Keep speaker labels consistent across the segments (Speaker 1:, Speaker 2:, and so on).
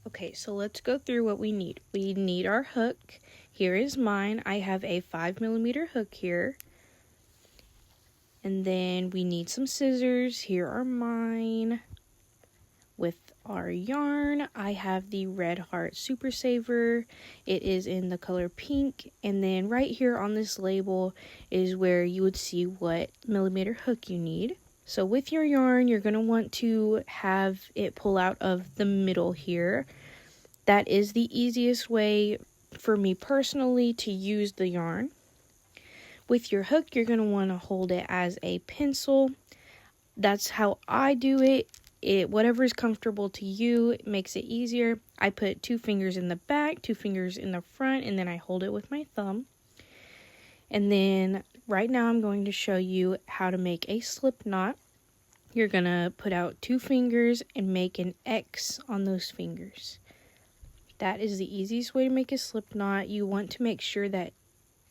Speaker 1: Okay, so let's go through what we need. We need our hook. Here is mine. I have a 5mm hook here. And then we need some scissors. Here are mine. With our yarn, I have the Red Heart Super Saver. It is in the color pink. And then right here on this label is where you would see what millimeter hook you need. So with your yarn, you're going to want to have it pull out of the middle here. That is the easiest way for me personally to use the yarn. With your hook, you're going to want to hold it as a pencil. That's how I do it. Whatever is comfortable to you, it makes it easier. I put 2 fingers in the back, 2 fingers in the front, and then I hold it with my thumb. And then right now I'm going to show you how to make a slip knot. You're going to put out 2 fingers and make an X on those fingers. That is the easiest way to make a slip knot. You want to make sure that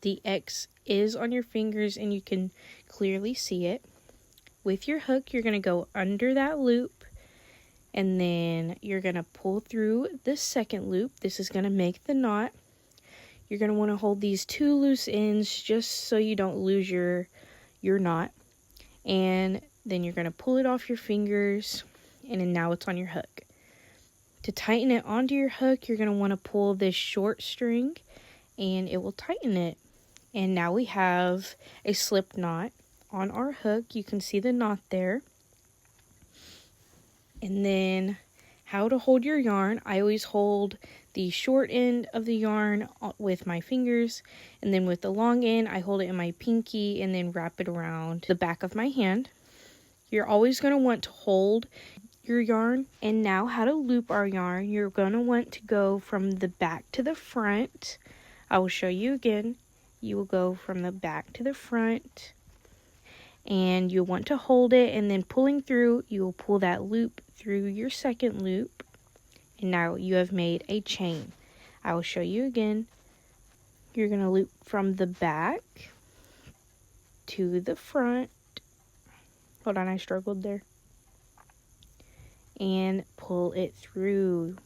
Speaker 1: the X is on your fingers and you can clearly see it. With your hook, you're going to go under that loop, and then you're going to pull through the second loop. This is going to make the knot. You're going to want to hold these 2 loose ends just so you don't lose your knot. And then you're going to pull it off your fingers, and then now it's on your hook. To tighten it onto your hook, you're going to want to pull this short string, and it will tighten it. And now we have a slip knot on our hook. You can see the knot there. And then how to hold your yarn. I always hold the short end of the yarn with my fingers, and then with the long end I hold it in my pinky and then wrap it around the back of my hand. You're always going to want to hold your yarn. And now how to loop our yarn. You're going to want to go from the back to the front. I will show you again. You will go from the back to the front, and you'll want to hold it, and then pulling through, you will pull that loop through your second loop, and now you have made a chain. I will show you again. You're going to loop from the back to the front. Hold on, I struggled there. And pull it through.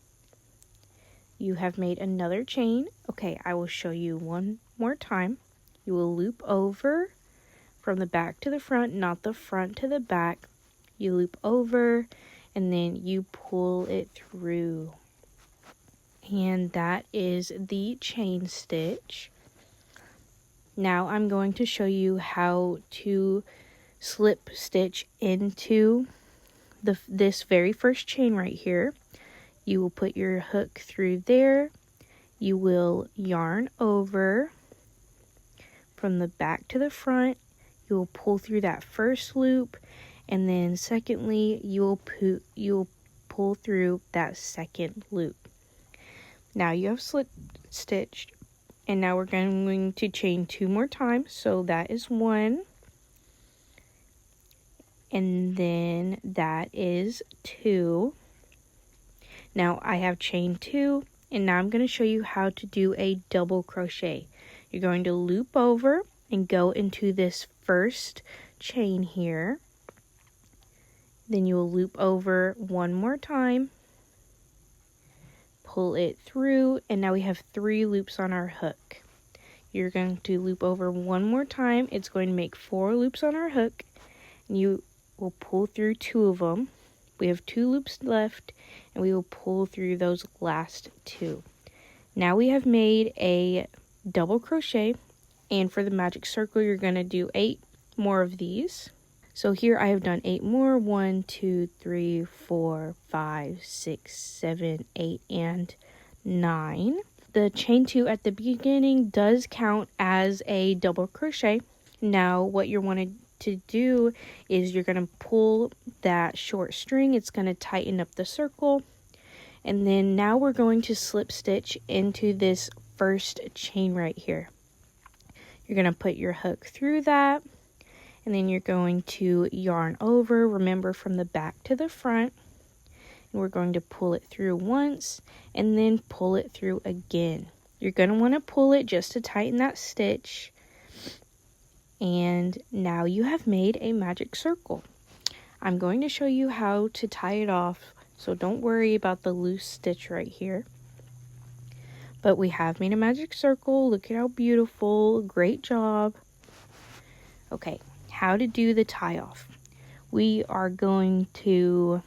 Speaker 1: You have made another chain. Okay, I will show you one more time. You will loop over from the back to the front, not the front to the back. You loop over, and then you pull it through. And that is the chain stitch. Now I'm going to show you how to slip stitch into this very first chain right here. You will put your hook through there. You will yarn over from the back to the front. You will pull through that first loop, and then secondly, you will pull through that second loop. Now you have slip stitched, and now we're going to chain 2 more times. So that is 1, and then that is 2. Now I have chained 2, and now I'm going to show you how to do a double crochet. You're going to loop over and go into this first chain here. Then you will loop over 1 more time, pull it through, and now we have 3 loops on our hook. You're going to loop over 1 more time. It's going to make 4 loops on our hook, and you will pull through 2 of them. We have 2 loops left, and we will pull through those last 2. Now we have made a double crochet, and for the magic circle, you're going to do 8 more of these. So here I have done 8 more. 1, 2, 3, 4, 5, 6, 7, 8, and 9. The chain 2 at the beginning does count as a double crochet. Now what you're wanting to do is you're going to pull that short string. It's going to tighten up the circle, and then now we're going to slip stitch into this first chain right here. You're going to put your hook through that, and then you're going to yarn over, remember, from the back to the front, and we're going to pull it through once and then pull it through again. You're going to want to pull it just to tighten that stitch. And now you have made a magic circle. I'm going to show you how to tie it off So don't worry about the loose stitch right here. But we have made a magic circle. Look at how beautiful. Great job. Okay, how to do the tie off. We are going to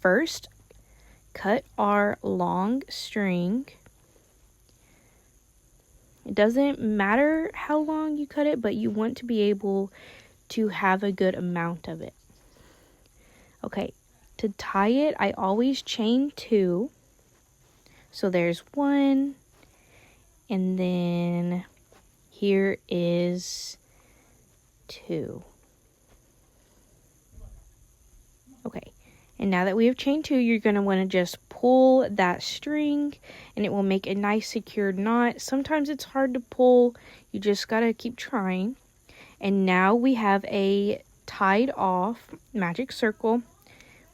Speaker 1: first cut our long string. It doesn't matter how long you cut it, but you want to be able to have a good amount of it. Okay, to tie it, I always chain 2. So there's 1, and then here is 2. Okay, and now that we have chain 2, you're going to want to just pull that string, and it will make a nice secured knot. Sometimes it's hard to pull. You just got to keep trying. And now we have a tied off magic circle.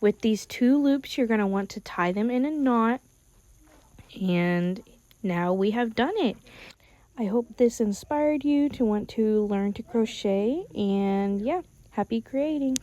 Speaker 1: With these 2 loops, you're going to want to tie them in a knot. And now we have done it. I hope this inspired you to want to learn to crochet. And yeah, happy creating.